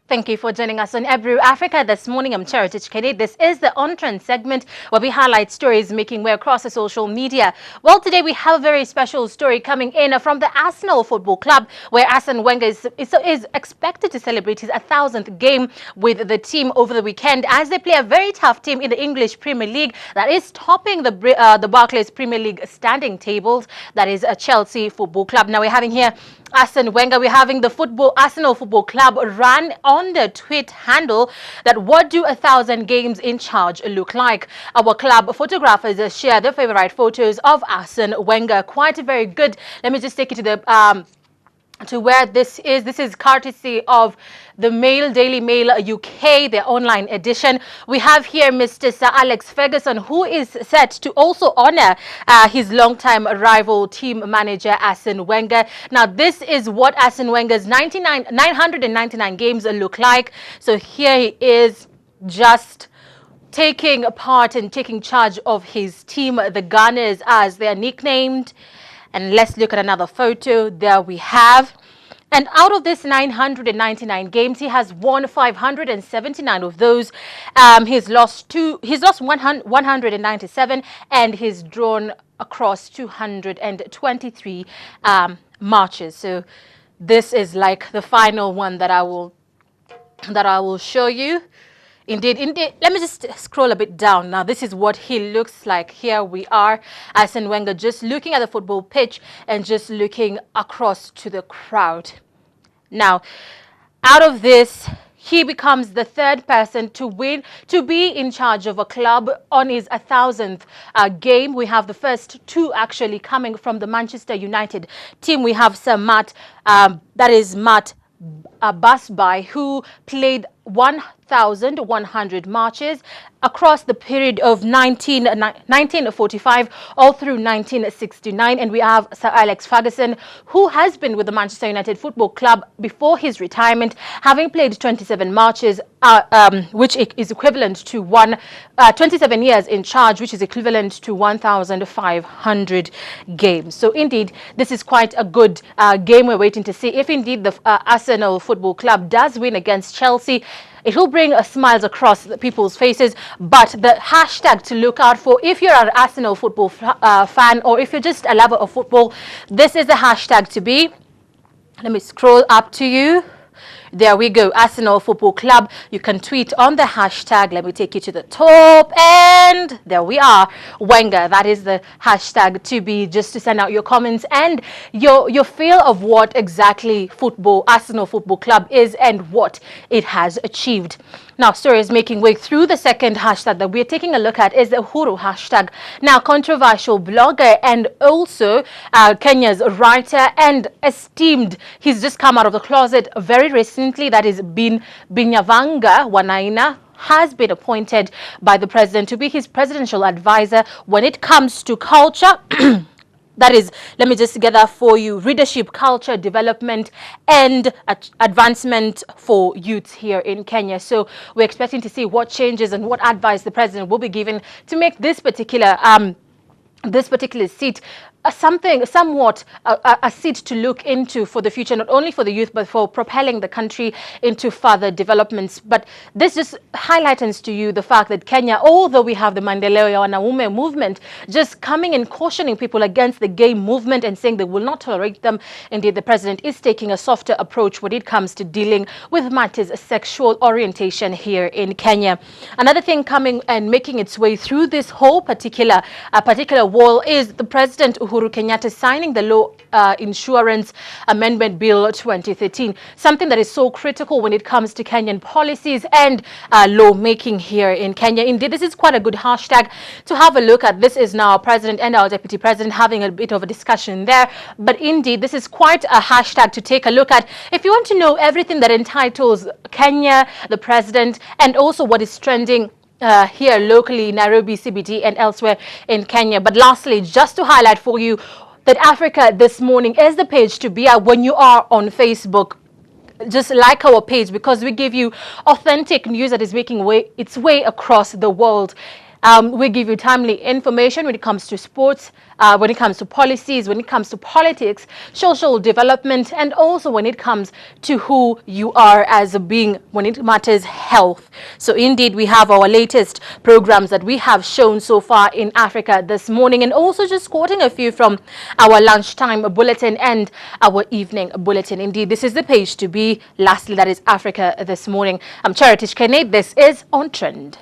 Thank you for joining us on Ebru Africa this morning. I'm Cherotich Kenei. This is the On-Trend segment where we highlight stories making way across the social media. Well, today we have a very special story coming in from the Arsenal Football Club, where Arsene Wenger is expected to celebrate his 1,000th game with the team over the weekend as they play a very tough team in the English Premier League that is topping the Barclays Premier League standing tables. That is a Chelsea Football Club. Now we're having here Arsene Wenger. We're having the Arsenal Football Club run on the tweet handle that what do 1,000 games in charge look like? Our club photographers share their favorite photos of Arsene Wenger. Quite very good. Let me just take you to the to where this is. This is courtesy of the Daily Mail UK, their online edition. We have here Mr. Sir Alex Ferguson, who is set to also honor his longtime rival team manager Arsene Wenger. Now, this is what Arsene Wenger's 999 games look like. So here he is, just taking part and taking charge of his team, the Gunners, as they are nicknamed. And let's look at another photo. There we have. And out of this 999 games, he has won 579 of those. He's lost 197, and he's drawn across 223 matches. So this is like the final one that I will show you. Indeed. Let me just scroll a bit down. Now, this is what he looks like. Here we are, Arsene Wenger, just looking at the football pitch and just looking across to the crowd. Now, out of this, he becomes the third person to be in charge of a club on his 1,000th game. We have the first two actually coming from the Manchester United team. We have Sir Matt, that is Matt Busby, who played 1,100 matches across the period of 1945 all through 1969. And we have Sir Alex Ferguson, who has been with the Manchester United Football Club before his retirement, having played 27 matches, which is equivalent to 27 years in charge, which is equivalent to 1,500 games. So indeed, this is quite a good game. We're waiting to see if indeed the Arsenal Football Club does win against Chelsea. It will bring smiles across the people's faces, but the hashtag to look out for, if you're an Arsenal football fan, or if you're just a lover of football, this is the hashtag to be. Let me scroll up to you. There we go, Arsenal Football Club. You can tweet on the hashtag. Let me take you to the top, and there we are, Wenger. That is the hashtag to be, just to send out your comments and your feel of what exactly Arsenal Football Club is and what it has achieved. Now, stories making way through the second hashtag that we're taking a look at is the Uhuru hashtag. Now, controversial blogger and also Kenya's writer and esteemed, he's just come out of the closet very recently, that is Binyavanga Wanaina, has been appointed by the president to be his presidential advisor when it comes to culture. That is, let me just get that for you, leadership, culture, development, and advancement for youth here in Kenya. So we're expecting to see what changes and what advice the president will be given to make this particular seat somewhat a seat to look into for the future, not only for the youth, but for propelling the country into further developments. But this just highlights to you the fact that Kenya, although we have the Maendeleo ya Wanaume movement, just coming and cautioning people against the gay movement and saying they will not tolerate them. Indeed, the president is taking a softer approach when it comes to dealing with matters of sexual orientation here in Kenya. Another thing coming and making its way through this whole particular wall is the president, Uhuru Kenyatta, signing the Law Insurance Amendment Bill 2013, something that is so critical when it comes to Kenyan policies and lawmaking here in Kenya. Indeed, this is quite a good hashtag to have a look at. This is now our president and our deputy president having a bit of a discussion there. But indeed, this is quite a hashtag to take a look at if you want to know everything that entitles Kenya, the president, and also what is trending here locally, Nairobi, CBD, and elsewhere in Kenya. But lastly, just to highlight for you that Africa This Morning is the page to be at when you are on Facebook. Just like our page, because we give you authentic news that is making its way across the world. We give you timely information when it comes to sports, when it comes to policies, when it comes to politics, social development, and also when it comes to who you are as a being when it matters health. So indeed, we have our latest programs that we have shown so far in Africa this morning, and also just quoting a few from our lunchtime bulletin and our evening bulletin. Indeed, this is the page to be. Lastly, that is Africa this morning. I'm Cherotich Kenei. This is On Trend.